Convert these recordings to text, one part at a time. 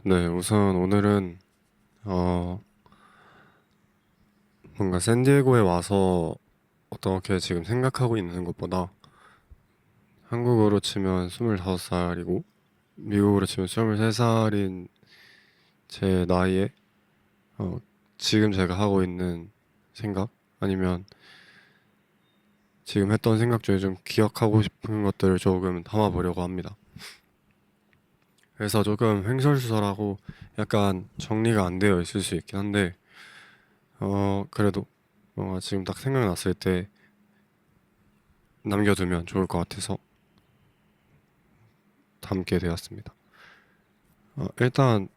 네, 우선 오늘은 어 뭔가 샌디에고에 와서 어떻게 지금 생각하고 있는 것보다 한국어로 치면 25살이고 미국으로 치면 23살인 제 나이에 어 지금 제가 하고 있는 생각 아니면 지금 했던 생각 중에 좀 기억하고 싶은 것들을 조금 담아보려고 합니다. 그래서 조금 횡설수설하고 약간 정리가 안 되어 있을 수 있긴 한데 그래도 뭔가 지금 딱 생각났을 때 남겨두면 좋을 것 같아서 담게 되었습니다. 일단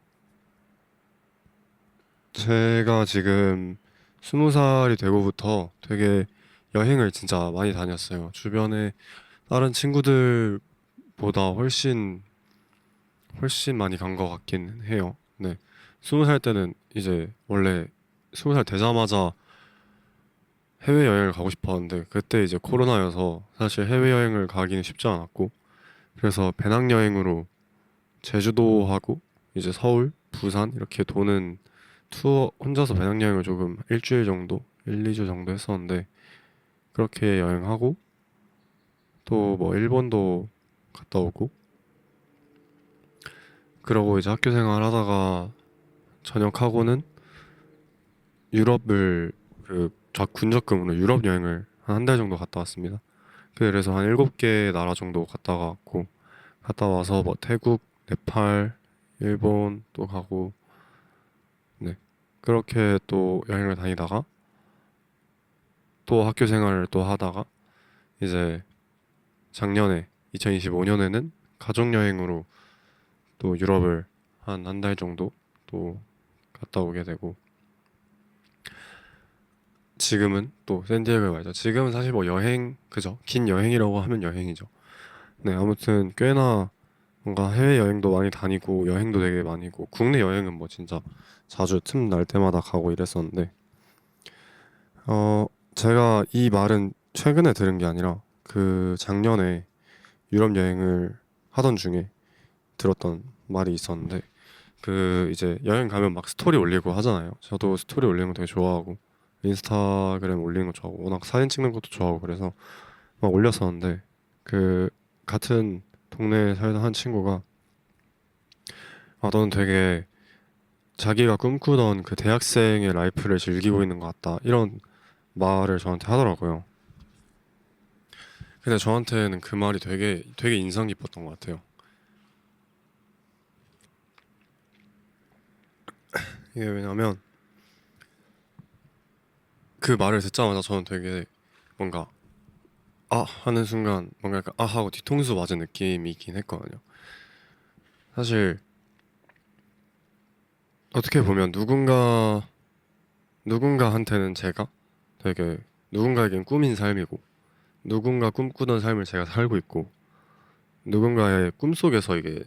제가 지금 20살이 되고부터 되게 여행을 진짜 많이 다녔어요. 주변에 다른 친구들보다 훨씬 많이 간 것 같긴 해요. 네. 20살 때는 이제 원래 20살 되자마자 해외여행을 가고 싶었는데 그때 이제 코로나여서 사실 해외여행을 가기는 쉽지 않았고 그래서 배낭여행으로 제주도하고 이제 서울, 부산 이렇게 도는 투어 혼자서 배낭여행을 조금 일주일 정도, 1, 2주 정도 했었는데 그렇게 여행하고 또 뭐 일본도 갔다 오고 그러고 이제 학교 생활 하다가 전역하고는 유럽을 군적금으로 유럽 여행을 한 달 정도 갔다 왔습니다. 그래서 한 7개 나라 정도 갔다 왔고 갔다 와서 뭐 태국, 네팔, 일본 또 가고 네. 그렇게 또 여행을 다니다가 또 학교 생활을 또 하다가 이제 작년에 2025년에는 가족여행으로 또 유럽을 한 달 정도 또 갔다 오게 되고 지금은 또 샌디에고에 와 있죠. 지금은 사실 뭐 여행 그죠? 긴 여행이라고 하면 여행이죠. 네, 아무튼 꽤나 뭔가 해외 여행도 많이 다니고 여행도 되게 많이고 국내 여행은 뭐 진짜 자주 틈 날 때마다 가고 이랬었는데 어 제가 이 말은 최근에 들은 게 아니라 그 작년에 유럽 여행을 하던 중에 들었던 말이 있었는데 그 이제 여행 가면 막 스토리 올리고 하잖아요. 저도 스토리 올리는 거 되게 좋아하고 인스타그램 올리는 거 좋아하고 워낙 사진 찍는 것도 좋아하고 그래서 막 올렸었는데 그 같은 동네에 살던 한 친구가 너는 되게 자기가 꿈꾸던 그 대학생의 라이프를 즐기고 있는 것 같다 이런 말을 저한테 하더라고요. 근데 저한테는 그 말이 되게 인상 깊었던 것 같아요. 이게 왜냐면 그 말을 듣자마자 저는 되게 뭔가 하는 순간 뭔가 약간 하고 뒤통수 맞은 느낌이긴 했거든요. 사실 어떻게 보면 누군가한테는 제가 되게 누군가에겐 꿈인 삶이고 누군가 꿈꾸던 삶을 제가 살고 있고 누군가의 꿈속에서 이게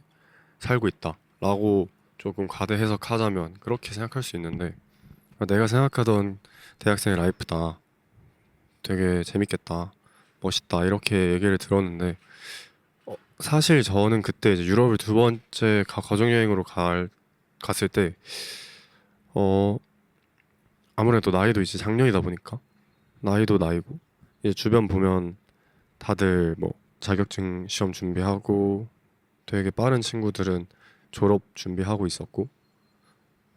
살고 있다라고 조금 과대 해석하자면 그렇게 생각할 수 있는데 내가 생각하던 대학생의 라이프다. 되게 재밌겠다. 멋있다. 이렇게 얘기를 들었는데 사실 저는 그때 이제 유럽을 두 번째 가족여행으로 갔을 때 어, 아무래도 나이도 이제 작년이다 보니까 나이도 나이고 이제 주변 보면 다들 뭐 자격증 시험 준비하고 되게 빠른 친구들은 졸업 준비하고 있었고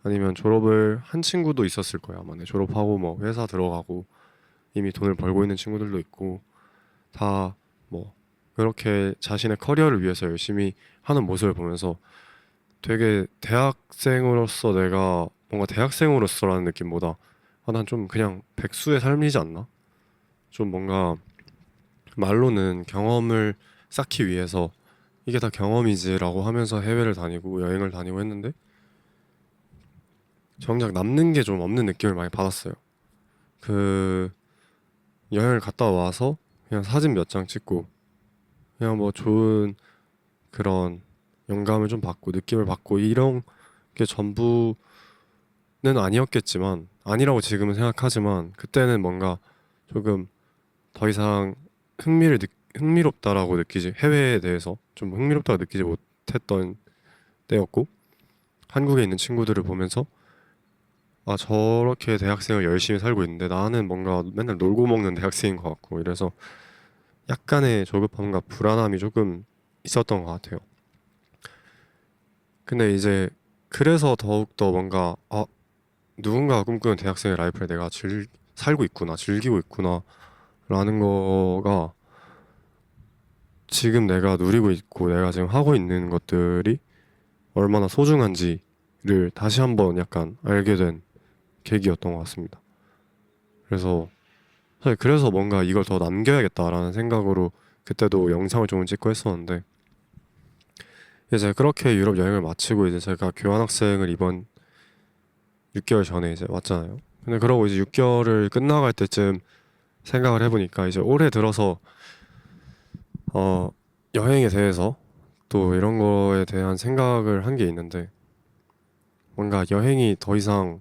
아니면 졸업을 한 친구도 있었을 거야 아마 네, 졸업하고 뭐 회사 들어가고 이미 돈을 벌고 있는 친구들도 있고 다 뭐 그렇게 자신의 커리어를 위해서 열심히 하는 모습을 보면서 되게 대학생으로서 내가 뭔가 대학생으로서라는 느낌보다 난 좀 그냥 백수의 삶이지 않나? 좀 뭔가 말로는 경험을 쌓기 위해서 이게 다 경험이지라고 하면서 해외를 다니고 여행을 다니고 했는데 정작 남는 게 좀 없는 느낌을 많이 받았어요. 그 여행을 갔다 와서 그냥 사진 몇 장 찍고 그냥 뭐 좋은 그런 영감을 좀 받고 느낌을 받고 이런 게 전부는 아니었겠지만 아니라고 지금은 생각하지만 그때는 뭔가 조금 더 이상 흥미롭다라고 느끼지 해외에 대해서 좀 흥미롭다고 느끼지 못했던 때였고 한국에 있는 친구들을 보면서 아, 저렇게 대학생을 열심히 살고 있는데 나는 뭔가 맨날 놀고 먹는 대학생인 것 같고 이래서 약간의 조급함과 불안함이 조금 있었던 것 같아요. 근데 이제 그래서 더욱더 뭔가 누군가가 꿈꾸는 대학생의 라이프를 내가 살고 있구나, 즐기고 있구나 라는 거가 지금 내가 누리고 있고 내가 지금 하고 있는 것들이 얼마나 소중한지를 다시 한번 약간 알게 된 계기였던 것 같습니다. 그래서 사실 그래서 뭔가 이걸 더 남겨야겠다라는 생각으로 그때도 영상을 좀 찍고 했었는데 이제 그렇게 유럽 여행을 마치고 이제 제가 교환학생을 이번 6개월 전에 이제 왔잖아요. 근데 그러고 이제 6개월을 끝나갈 때쯤 생각을 해보니까 이제 올해 들어서 어 여행에 대해서 또 이런 거에 대한 생각을 한 게 있는데 뭔가 여행이 더 이상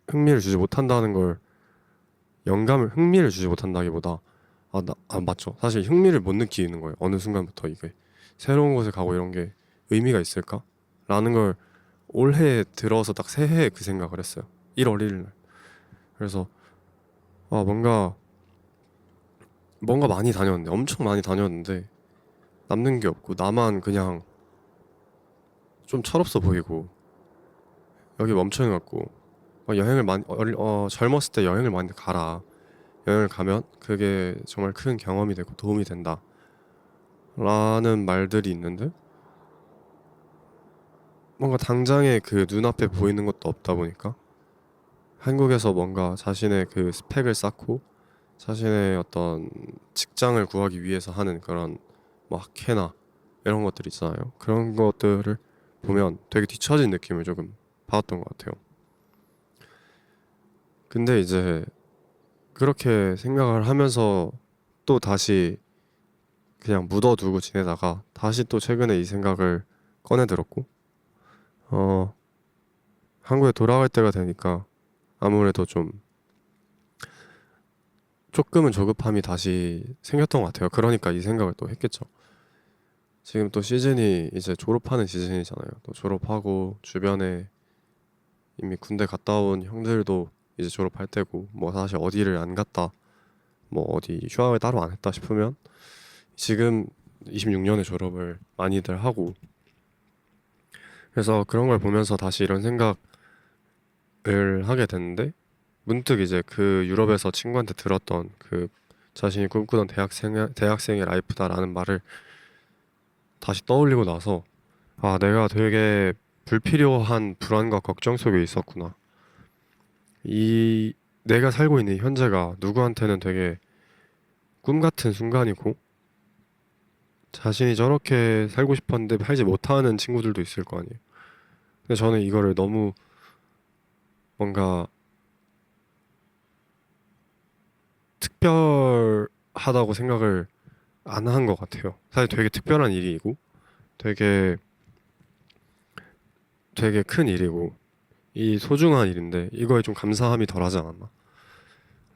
흥미를 주지 못한다는 걸 흥미를 주지 못한다기보다 맞죠. 사실 흥미를 못 느끼는 거예요. 어느 순간부터 이게 새로운 곳에 가고 이런 게 의미가 있을까? 라는 걸 올해 들어서 딱 새해에 그 생각을 했어요. 1월 1일 날. 그래서 뭔가 많이 다녔는데 엄청 많이 다녔는데 남는 게 없고 나만 그냥 좀 철없어 보이고 여기 멈춰 있는 것 같고 여행을 젊었을 때 여행을 많이 가라. 여행을 가면 그게 정말 큰 경험이 되고 도움이 된다. 라는 말들이 있는데 뭔가 당장에 그 눈앞에 보이는 것도 없다 보니까 한국에서 뭔가 자신의 그 스펙을 쌓고 자신의 어떤 직장을 구하기 위해서 하는 그런 뭐 학회나 이런 것들 있잖아요. 그런 것들을 보면 되게 뒤처진 느낌을 조금 받았던 것 같아요. 근데 이제 그렇게 생각을 하면서 또 다시 그냥 묻어두고 지내다가 다시 또 최근에 이 생각을 꺼내 들었고 어 한국에 돌아갈 때가 되니까 아무래도 좀 조금은 조급함이 다시 생겼던 것 같아요. 그러니까 이 생각을 또 했겠죠. 지금 또 시즌이 이제 졸업하는 시즌이잖아요. 또 졸업하고 주변에 이미 군대 갔다 온 형들도 이제 졸업할 때고 뭐 사실 어디를 안 갔다 뭐 어디 휴학을 따로 안 했다 싶으면 지금 26년에 졸업을 많이들 하고 그래서 그런 걸 보면서 다시 이런 생각을 하게 됐는데 문득 이제 그 유럽에서 친구한테 들었던 그 자신이 꿈꾸던 대학생의 라이프다라는 말을 다시 떠올리고 나서 내가 되게 불필요한 불안과 걱정 속에 있었구나. 이 내가 살고 있는 현재가 누구한테는 되게 꿈 같은 순간이고 자신이 저렇게 살고 싶었는데 살지 못하는 친구들도 있을 거 아니에요. 근데 저는 이거를 너무 뭔가 특별하다고 생각을 안 한 것 같아요. 사실 되게 특별한 일이고 되게 되게 큰 일이고 이 소중한 일인데 이거에 좀 감사함이 덜하지 않았나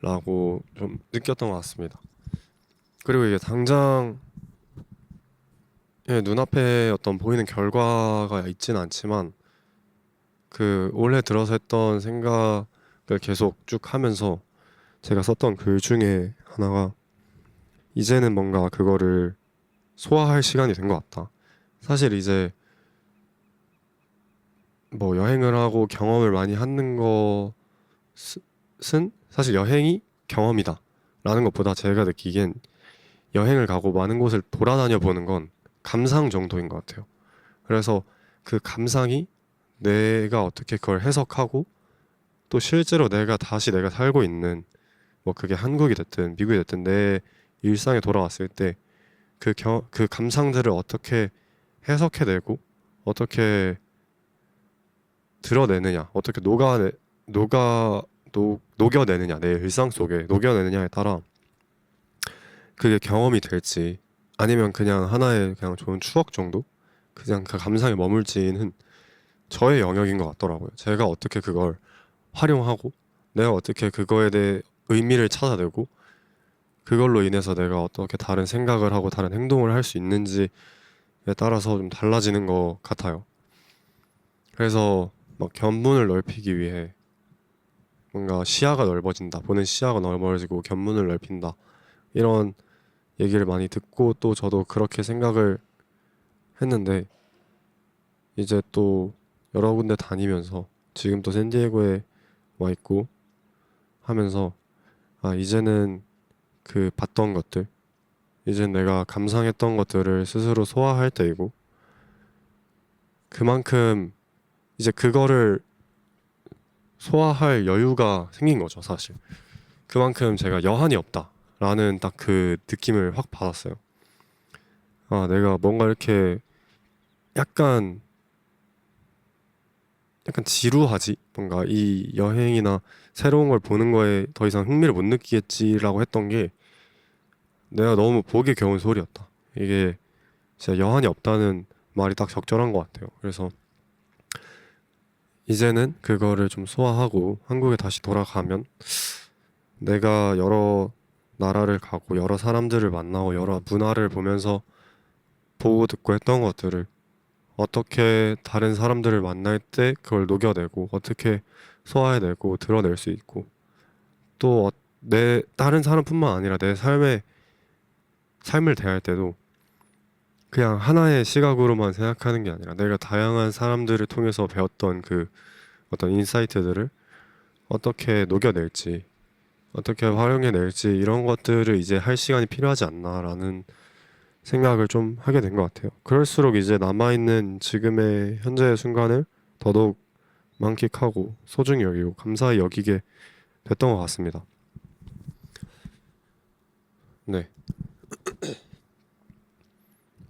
라고 좀 느꼈던 것 같습니다. 그리고 이게 당장 눈앞에 어떤 보이는 결과가 있진 않지만 그 올해 들어서 했던 생각을 계속 쭉 하면서 제가 썼던 글 중에 하나가 이제는 뭔가 그거를 소화할 시간이 된 것 같다. 사실 이제 뭐 여행을 하고 경험을 많이 하는 것은 사실 여행이 경험이다 라는 것보다 제가 느끼기엔 여행을 가고 많은 곳을 돌아다녀 보는 건 감상 정도인 것 같아요. 그래서 그 감상이 내가 어떻게 그걸 해석하고 또 실제로 내가 살고 있는 뭐 그게 한국이 됐든 미국이 됐든 내 일상에 돌아왔을 때 그 감상들을 어떻게 해석해내고 어떻게 드러내느냐 어떻게 녹여내느냐 내 일상 속에 녹여내느냐에 따라 그게 경험이 될지 아니면 그냥 하나의 그냥 좋은 추억 정도 그냥 그 감상에 머물지는 저의 영역인 것 같더라고요. 제가 어떻게 그걸 활용하고 내가 어떻게 그거에 대해 의미를 찾아내고 그걸로 인해서 내가 어떻게 다른 생각을 하고 다른 행동을 할 수 있는지에 따라서 좀 달라지는 것 같아요. 그래서 막 견문을 넓히기 위해 뭔가 시야가 넓어진다, 보는 시야가 넓어지고 견문을 넓힌다, 이런 얘기를 많이 듣고 또 저도 그렇게 생각을 했는데, 이제 또 여러 군데 다니면서 지금 또 샌디에고에 와 있고 하면서, 아 이제는 그 봤던 것들, 이제 내가 감상했던 것들을 스스로 소화할 때이고, 그만큼 이제 그거를 소화할 여유가 생긴 거죠, 사실. 그만큼 제가 여한이 없다라는 딱 그 느낌을 확 받았어요. 아, 내가 뭔가 이렇게 약간 지루하지? 뭔가 이 여행이나 새로운 걸 보는 거에 더 이상 흥미를 못 느끼겠지라고 했던 게 내가 너무 보기 겨운 소리였다. 이게 진짜 여한이 없다는 말이 딱 적절한 것 같아요. 그래서 이제는 그거를 좀 소화하고 한국에 다시 돌아가면 내가 여러 나라를 가고 여러 사람들을 만나고 여러 문화를 보면서 보고 듣고 했던 것들을 어떻게 다른 사람들을 만날 때 그걸 녹여내고 어떻게 소화해내고 드러낼 수 있고, 또 내 다른 사람뿐만 아니라 내 삶을 대할 때도 그냥 하나의 시각으로만 생각하는 게 아니라 내가 다양한 사람들을 통해서 배웠던 그 어떤 인사이트들을 어떻게 녹여낼지, 어떻게 활용해낼지, 이런 것들을 이제 할 시간이 필요하지 않나라는 생각을 좀 하게 된 것 같아요. 그럴수록 이제 남아있는 지금의 현재의 순간을 더더욱 만끽하고 소중히 여기고 감사히 여기게 됐던 것 같습니다. 네.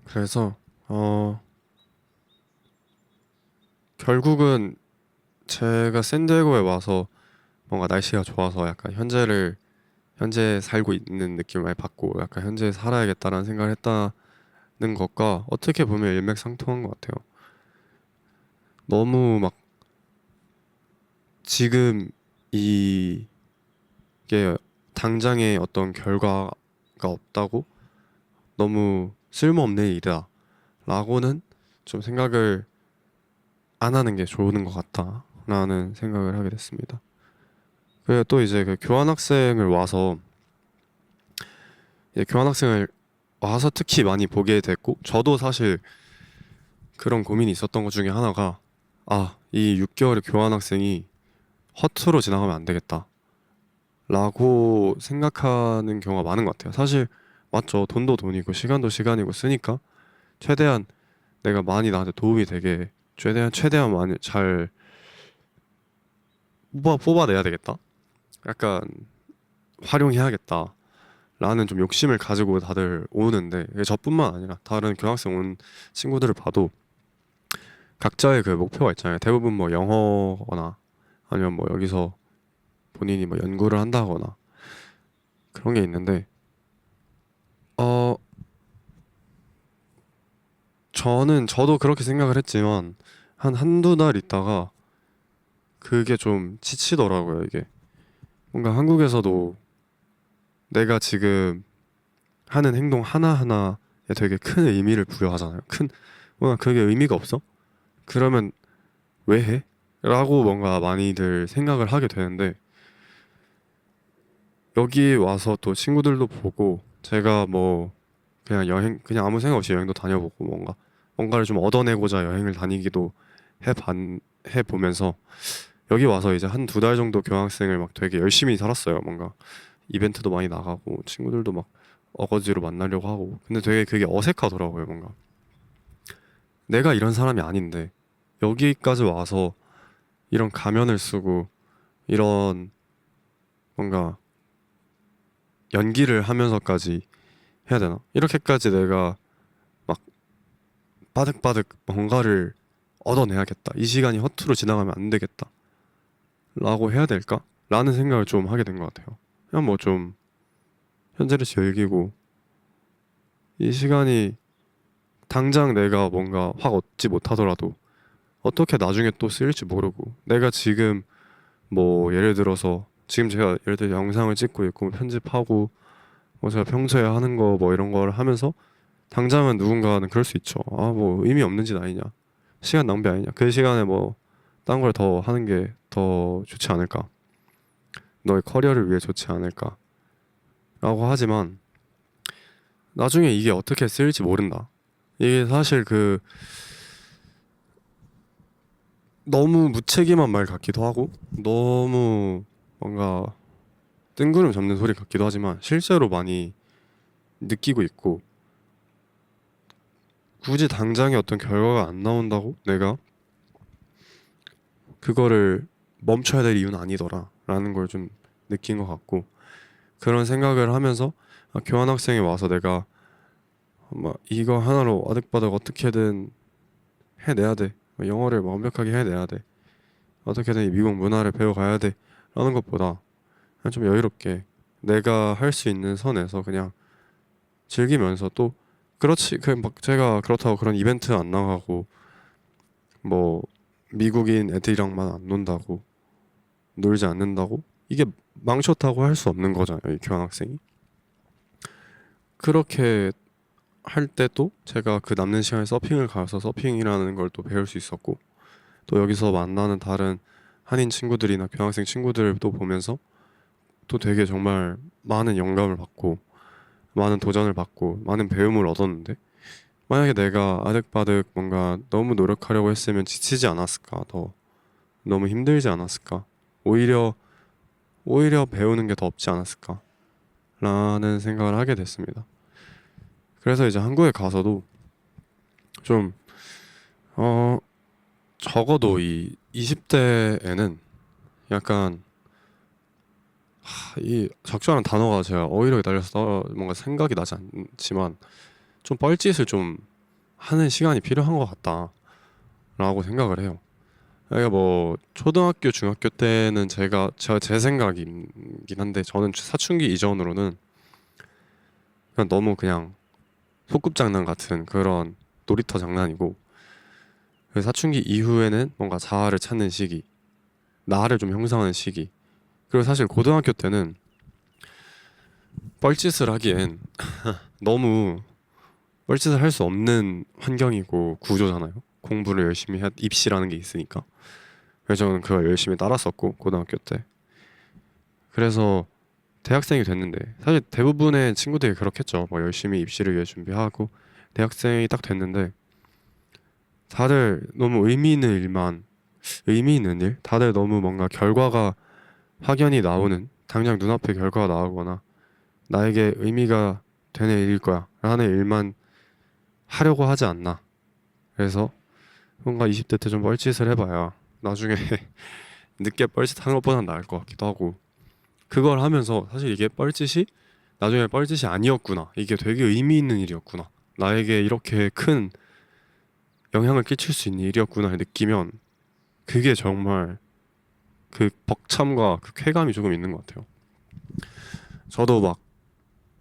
그래서 결국은 제가 샌디에고에 와서 뭔가 날씨가 좋아서 약간 현재 살고 있는 느낌을 많이 받고 약간 현재에 살아야겠다라는 생각을 했다는 것과 어떻게 보면 일맥상통한 것 같아요. 너무 막 지금 이게 당장의 어떤 결과가 없다고 너무 쓸모없는 일이다 라고는 좀 생각을 안 하는 게 좋은 것 같다라는 생각을 하게 됐습니다. 그리고 또 이제 그 교환학생을 와서 특히 많이 보게 됐고, 저도 사실 그런 고민이 있었던 것 중에 하나가, 아, 이 6개월의 교환학생이 허투루 지나가면 안 되겠다 라고 생각하는 경우가 많은 것 같아요. 사실 맞죠. 돈도 돈이고 시간도 시간이고 쓰니까 최대한 내가 많이 나한테 도움이 되게 최대한 많이 잘 뽑아내야 되겠다, 약간 활용해야겠다 라는 좀 욕심을 가지고 다들 오는데, 이게 저뿐만 아니라 다른 교환학생 온 친구들을 봐도 각자의 그 목표가 있잖아요. 대부분 뭐 영어거나 아니면 뭐 여기서 본인이 뭐 연구를 한다거나 그런 게 있는데, 어 저도 그렇게 생각을 했지만 한두 달 있다가 그게 좀 지치더라고요. 이게 뭔가 한국에서도 내가 지금 하는 행동 하나하나에 되게 큰 의미를 부여하잖아요. 뭔가 그게 의미가 없어? 그러면 왜 해? 라고 뭔가 많이들 생각을 하게 되는데, 여기 와서 또 친구들도 보고 제가 뭐 그냥 아무 생각 없이 여행도 다녀보고 뭔가를 좀 얻어내고자 여행을 다니기도 해보면서 여기 와서 이제 한 두 달 정도 교환학생을 막 되게 열심히 살았어요. 뭔가 이벤트도 많이 나가고 친구들도 막 어거지로 만나려고 하고, 근데 되게 그게 어색하더라고요. 뭔가 내가 이런 사람이 아닌데 여기까지 와서 이런 가면을 쓰고 이런 뭔가 연기를 하면서까지 해야 되나? 이렇게까지 내가 막 바득바득 뭔가를 얻어내야겠다, 이 시간이 허투루 지나가면 안 되겠다 라고 해야 될까? 라는 생각을 좀 하게 된 것 같아요. 그냥 뭐 좀 현재를 즐기고, 이 시간이 당장 내가 뭔가 확 얻지 못하더라도 어떻게 나중에 또 쓰일지 모르고, 내가 지금 뭐 예를 들어서 지금 제가 예를 들어 영상을 찍고 있고 편집하고 뭐 제가 평소에 하는 거 뭐 이런 걸 하면서 당장은 누군가는 그럴 수 있죠. 아, 뭐 의미 없는 짓 아니냐, 시간 낭비 아니냐. 그 시간에 뭐 딴 걸 더 하는 게 더 좋지 않을까. 너의 커리어를 위해 좋지 않을까라고 하지만 나중에 이게 어떻게 쓰일지 모른다. 이게 사실 그 너무 무책임한 말 같기도 하고 너무 뭔가 뜬구름 잡는 소리 같기도 하지만 실제로 많이 느끼고 있고 굳이 당장에 어떤 결과가 안 나온다고 내가 그거를 멈춰야 될 이유는 아니더라 라는 걸 좀 느낀 것 같고 그런 생각을 하면서 교환학생에 와서 내가 막 이거 하나로 아득바득 어떻게든 해내야 돼. 영어를 완벽하게 해내야 돼. 어떻게든 이 미국 문화를 배워가야 돼. 라는 것보다 그냥 좀 여유롭게 내가 할 수 있는 선에서 그냥 즐기면서 또 그렇지 그 막 제가 그렇다고 그런 이벤트 안 나가고 뭐 미국인 애들이랑만 안 논다고 놀지 않는다고 이게 망쳤다고 할 수 없는 거잖아요 이 교환학생이 그렇게 할 때도 제가 그 남는 시간에 서핑을 가서 서핑이라는 걸 또 배울 수 있었고 또 여기서 만나는 다른 한인 친구들이나 교환학생 친구들을 또 보면서 또 되게 정말 많은 영감을 받고 많은 도전을 받고 많은 배움을 얻었는데 만약에 내가 아득바득 뭔가 너무 노력하려고 했으면 지치지 않았을까 더 너무 힘들지 않았을까 오히려 배우는 게 더 없지 않았을까 라는 생각을 하게 됐습니다. 그래서 이제 한국에 가서도 좀 어 적어도 이 20대에는 약간 이 적절한 단어가 제가 어휘력에 달려서 뭔가 생각이 나지 않지만 좀 뻘짓을 좀 하는 시간이 필요한 것 같다라고 생각을 해요. 그러니까 뭐 초등학교, 중학교 때는 제 생각이긴 한데 저는 사춘기 이전으로는 그냥 너무 그냥 소꿉장난 같은 그런 놀이터 장난이고 그 사춘기 이후에는 뭔가 자아를 찾는 시기, 나를 좀 형성하는 시기. 그리고 사실 고등학교 때는 뻘짓을 하기엔 너무 뻘짓을 할 수 없는 환경이고 구조잖아요. 공부를 열심히 해 입시라는 게 있으니까. 그래서 저는 그걸 열심히 따랐었고 고등학교 때. 그래서 대학생이 됐는데 사실 대부분의 친구들이 그렇겠죠. 뭐 열심히 입시를 위해 준비하고 대학생이 딱 됐는데 다들 너무 의미 있는 일, 다들 너무 뭔가 결과가 확연히 나오는 당장 눈앞에 결과가 나오거나 나에게 의미가 되는 일일 거야 라는 일만 하려고 하지 않나. 그래서 뭔가 20대 때 좀 뻘짓을 해봐야 나중에 늦게 뻘짓하는 것보단 나을 것 같기도 하고 그걸 하면서 사실 이게 뻘짓이 나중에 뻘짓이 아니었구나 이게 되게 의미 있는 일이었구나 나에게 이렇게 큰 영향을 끼칠 수 있는 일이었구나를 느끼면 그게 정말 그 벅참과 그 쾌감이 조금 있는 것 같아요. 저도 막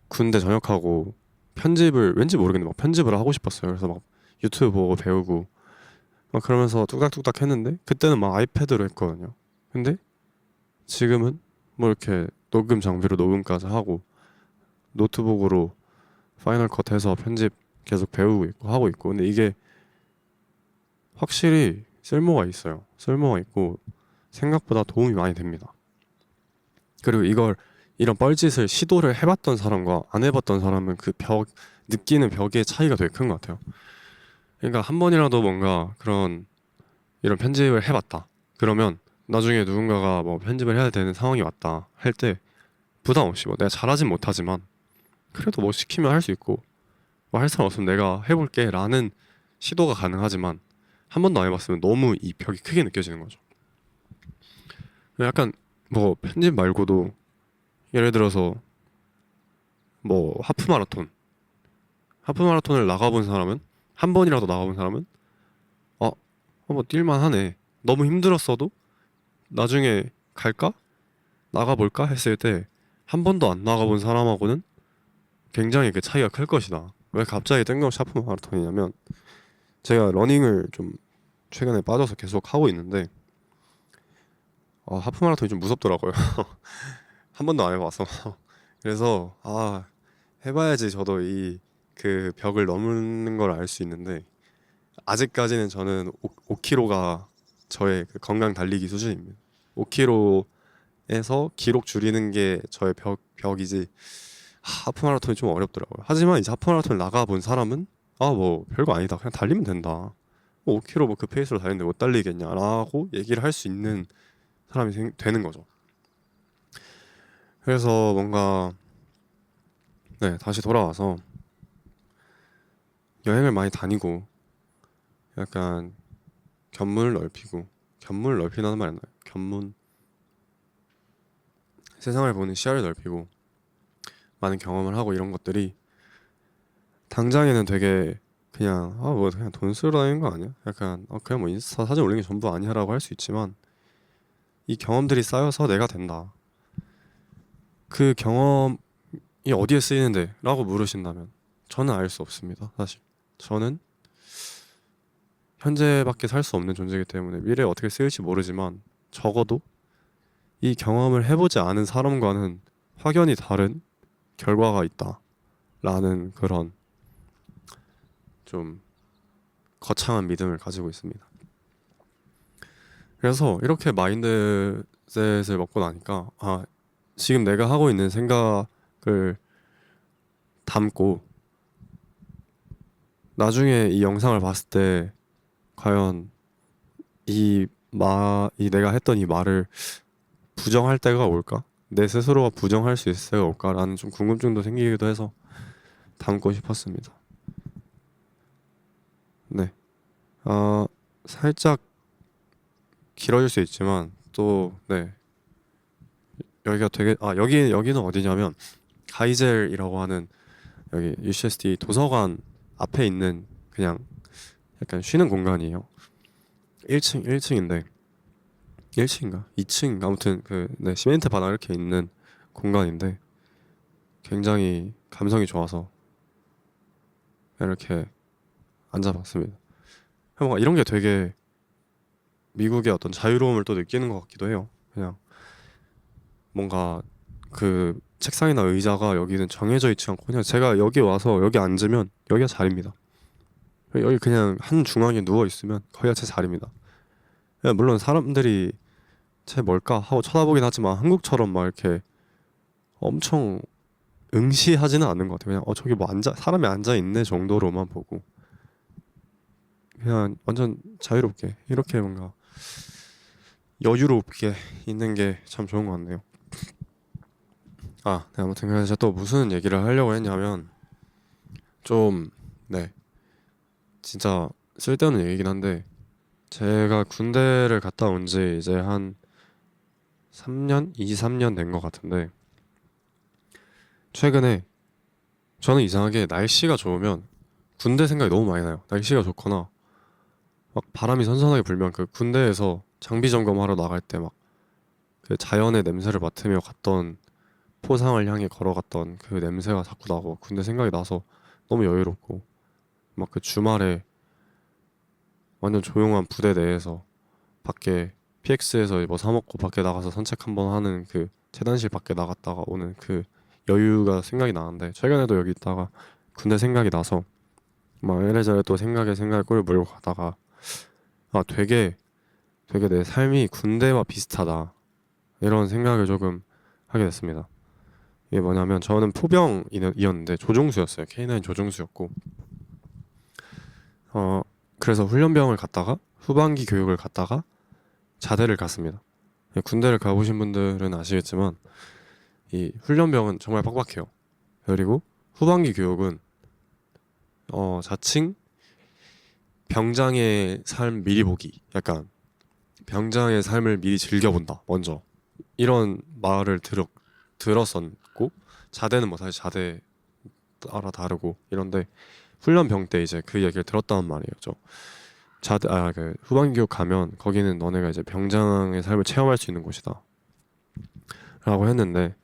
군대 전역하고 편집을 왠지 모르겠는데 막 편집을 하고 싶었어요. 그래서 막 유튜브 보고 배우고 막 그러면서 뚝딱뚝딱 했는데 그때는 막 아이패드로 했거든요. 근데 지금은 뭐 이렇게 녹음 장비로 녹음까지 하고 노트북으로 파이널 컷 해서 편집 계속 배우고 있고 하고 있고 근데 이게 확실히 쓸모가 있어요. 쓸모가 있고 생각보다 도움이 많이 됩니다. 그리고 이런 뻘짓을 시도를 해봤던 사람과 안 해봤던 사람은 그 느끼는 벽의 차이가 되게 큰 것 같아요. 그러니까 한 번이라도 뭔가 이런 편집을 해봤다. 그러면 나중에 누군가가 뭐 편집을 해야 되는 상황이 왔다 할 때 부담 없이 뭐 내가 잘하진 못하지만 그래도 뭐 시키면 할 수 있고 뭐 할 사람 없으면 내가 해볼게 라는 시도가 가능하지만 한 번도 안 해봤으면 너무 이 벽이 크게 느껴지는 거죠. 약간 뭐 편집 말고도 예를 들어서 뭐 하프 마라톤을 나가본 사람은 한 번이라도 나가본 사람은 어, 뭐 뛸만 하네. 너무 힘들었어도 나중에 갈까? 나가볼까? 했을 때 한 번도 안 나가본 사람하고는 굉장히 그 차이가 클 것이다. 왜 갑자기 뜬금없이 하프 마라톤이냐면 제가 러닝을 좀 최근에 빠져서 계속 하고 있는데 하프 마라톤이 좀 무섭더라고요. 한 번도 안 해봐서 그래서 해봐야지 저도 이 그 벽을 넘는 걸 알 수 있는데 아직까지는 저는 5kg가 저의 그 건강 달리기 수준입니다. 5kg에서 기록 줄이는 게 저의 벽이지. 하프 마라톤이 좀 어렵더라고요. 하지만 이제 하프 마라톤 나가본 사람은 아 뭐 별거 아니다. 그냥 달리면 된다. 뭐 5km 뭐 그 페이스로 달리는데 못 달리겠냐라고 얘기를 할 수 있는 사람이 되는 거죠. 그래서 뭔가 네 다시 돌아와서 여행을 많이 다니고 약간 견문을 넓히고 견문을 넓히다는 말 있나요? 견문 세상을 보는 시야를 넓히고 많은 경험을 하고 이런 것들이 당장에는 되게 그냥 아 뭐 그냥 돈 쓰러 다니는 거 아니야? 약간 그냥 뭐 인스타 사진 올리는 게 전부 아니야라고 할 수 있지만 이 경험들이 쌓여서 내가 된다. 그 경험이 어디에 쓰이는데? 라고 물으신다면 저는 알 수 없습니다. 사실 저는 현재밖에 살 수 없는 존재이기 때문에 미래에 어떻게 쓰일지 모르지만 적어도 이 경험을 해보지 않은 사람과는 확연히 다른 결과가 있다 라는 그런 좀 거창한 믿음을 가지고 있습니다. 그래서 이렇게 마인드셋을 먹고 나니까 아 지금 내가 하고 있는 생각을 담고 나중에 이 영상을 봤을 때 과연 이 내가 했던 이 말을 부정할 때가 올까? 내 스스로가 부정할 수 있을 때가 올까라는 좀 궁금증도 생기기도 해서 담고 싶었습니다. 네. 아, 살짝 길어질 수 있지만 또 네. 여기가 되게 여기는 어디냐면 가이젤이라고 하는 여기 UCSD 도서관 앞에 있는 그냥 약간 쉬는 공간이에요. 1층인데 1층인가? 2층인가? 아무튼 그 네, 시멘트 바닥 이렇게 있는 공간인데 굉장히 감성이 좋아서 이렇게 앉아봤습니다. 뭔가 이런 게 되게 미국의 어떤 자유로움을 또 느끼는 것 같기도 해요. 그냥 뭔가 그 책상이나 의자가 여기는 정해져 있지 않고 그냥 제가 여기 와서 여기 앉으면 여기가 자리입니다. 여기 그냥 한 중앙에 누워 있으면 거기가 제 자리입니다. 물론 사람들이 쟤 뭘까 하고 쳐다보긴 하지만 한국처럼 막 이렇게 엄청 응시하지는 않는 것 같아요. 그냥 저기 뭐 사람이 앉아 있네 정도로만 보고 그냥 완전 자유롭게 이렇게 뭔가 여유롭게 있는 게 참 좋은 것 같네요. 네, 아무튼 그래서 제가 또 무슨 얘기를 하려고 했냐면 좀 네, 진짜 쓸데없는 얘기긴 한데 제가 군대를 갔다 온 지 이제 한 3년? 2, 3년 된 것 같은데 최근에 저는 이상하게 날씨가 좋으면 군대 생각이 너무 많이 나요. 날씨가 좋거나 막 바람이 선선하게 불면 그 군대에서 장비 점검하러 나갈 때 막 그 자연의 냄새를 맡으며 갔던 포상을 향해 걸어갔던 그 냄새가 자꾸 나고 군대 생각이 나서 너무 여유롭고 막 그 주말에 완전 조용한 부대 내에서 밖에 PX에서 뭐 사 먹고 밖에 나가서 산책 한번 하는 그 재단실 밖에 나갔다가 오는 그 여유가 생각이 나는데 최근에도 여기 있다가 군대 생각이 나서 막 이래저래 또 생각에 꿀을 몰고 가다가 되게 내 삶이 군대와 비슷하다 이런 생각을 조금 하게 됐습니다. 이게 뭐냐면 저는 포병이었는데 조종수였어요. K9 조종수였고 어 그래서 훈련병을 갔다가 후반기 교육을 갔다가 자대를 갔습니다. 군대를 가보신 분들은 아시겠지만 이 훈련병은 정말 빡빡해요. 그리고 후반기 교육은 자칭 병장의 삶 미리 보기 약간 병장의 삶을 미리 즐겨본다 먼저 이런 말을 들었었고 자대는 뭐 사실 자대 따라 다르고 이런데 훈련병 때 이제 그 얘기를 들었다는 말이었죠. 그 후반기 교육 가면 거기는 너네가 이제 병장의 삶을 체험할 수 있는 곳이다 라고 했는데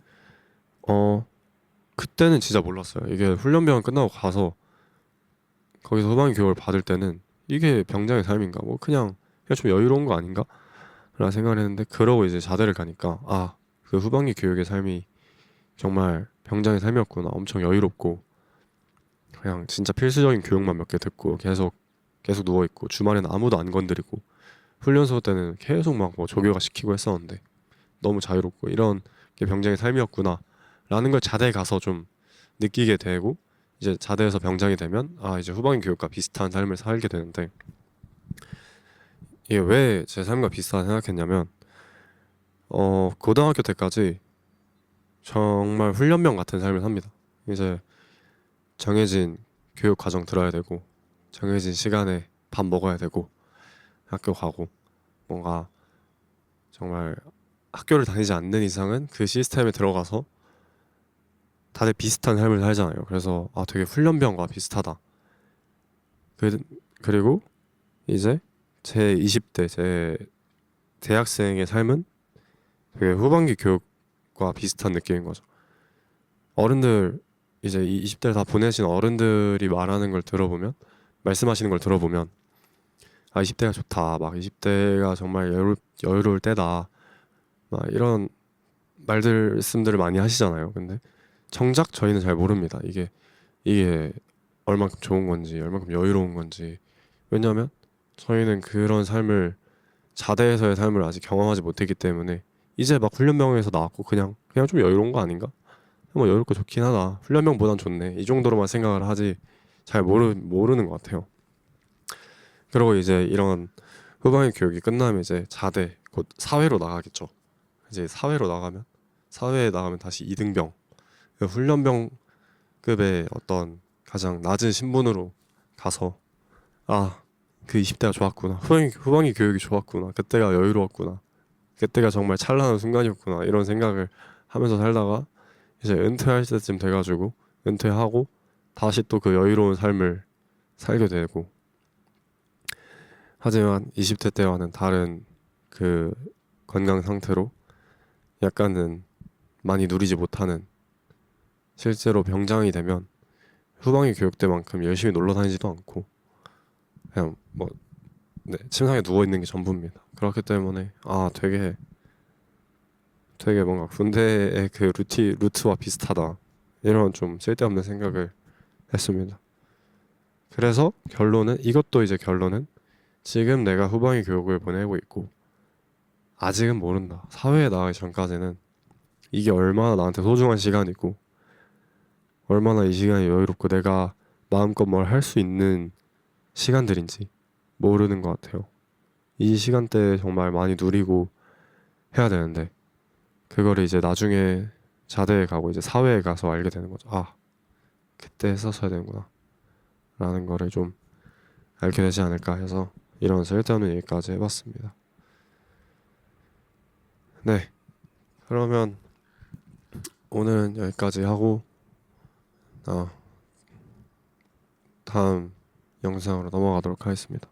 그때는 진짜 몰랐어요. 이게 훈련병 끝나고 가서 거기서 후반기 교육을 받을 때는 이게 병장의 삶인가 뭐 그냥 좀 여유로운 거 아닌가 라는 생각을 했는데 그러고 이제 자대를 가니까 그 후반기 교육의 삶이 정말 병장의 삶이었구나. 엄청 여유롭고 그냥 진짜 필수적인 교육만 몇 개 듣고 계속 계속 누워 있고 주말에는 아무도 안 건드리고 훈련소 때는 계속 막 뭐 조교가 시키고 했었는데 너무 자유롭고 이런 게 병장의 삶이었구나 라는 걸 자대에 가서 좀 느끼게 되고 이제 자대에서 병장이 되면 아 이제 후방위 교육과 비슷한 삶을 살게 되는데 이게 왜 제 삶과 비슷하다 생각했냐면 고등학교 때까지 정말 훈련병 같은 삶을 삽니다. 이제 정해진 교육 과정 들어야 되고 정해진 시간에 밥 먹어야 되고 학교 가고 뭔가 정말 학교를 다니지 않는 이상은 그 시스템에 들어가서 다들 비슷한 삶을 살잖아요. 그래서 아 되게 훈련병과 비슷하다. 그, 그리고 이제 제 20대 제 대학생의 삶은 되게 후반기 교육과 비슷한 느낌인 거죠. 어른들 이제 이 20대를 다 보내신 어른들이 말하는 걸 들어보면 말씀하시는 걸 들어보면 아 20대가 좋다. 막 20대가 정말 여유로울 때다. 막 이런 말씀들을 많이 하시잖아요. 근데 정작 저희는 잘 모릅니다. 이게 얼만큼 좋은 건지, 얼만큼 여유로운 건지. 왜냐하면 저희는 그런 삶을 자대에서의 삶을 아직 경험하지 못했기 때문에 이제 막 훈련병에서 나왔고 그냥 좀 여유로운 거 아닌가? 뭐 여유롭고 좋긴 하다. 훈련병보단 좋네. 이 정도로만 생각을 하지 잘 모르는 것 같아요. 그리고 이제 이런 후방위 교육이 끝나면 이제 자대 곧 사회로 나가겠죠. 이제 사회에 나가면 다시 이등병 그 훈련병급의 어떤 가장 낮은 신분으로 가서 아 그 20대가 좋았구나. 후방위 교육이 좋았구나. 그때가 여유로웠구나. 그때가 정말 찬란한 순간이었구나. 이런 생각을 하면서 살다가 이제 은퇴할 때쯤 돼가지고 은퇴하고 다시 또 그 여유로운 삶을 살게 되고 하지만 20대 때와는 다른 그 건강 상태로 약간은 많이 누리지 못하는 실제로 병장이 되면 후방위 교육 때만큼 열심히 놀러 다니지도 않고 그냥 뭐 네, 침상에 누워 있는 게 전부입니다. 그렇기 때문에 아 되게 뭔가 군대의 그 루트와 비슷하다 이런 좀 쓸데없는 생각을 했습니다. 그래서 이것도 이제 결론은 지금 내가 후방위 교육을 보내고 있고 아직은 모른다. 사회에 나가기 전까지는 이게 얼마나 나한테 소중한 시간이고 얼마나 이 시간이 여유롭고 내가 마음껏 뭘 할 수 있는 시간들인지 모르는 것 같아요. 이 시간대에 정말 많이 누리고 해야 되는데 그거를 이제 나중에 자대에 가고 이제 사회에 가서 알게 되는 거죠. 아, 그때 했었어야 되는구나 라는 거를 좀 알게 되지 않을까 해서 이런 쓸데없는 얘기까지 해봤습니다. 네, 그러면 오늘은 여기까지 하고 다음 영상으로 넘어가도록 하겠습니다.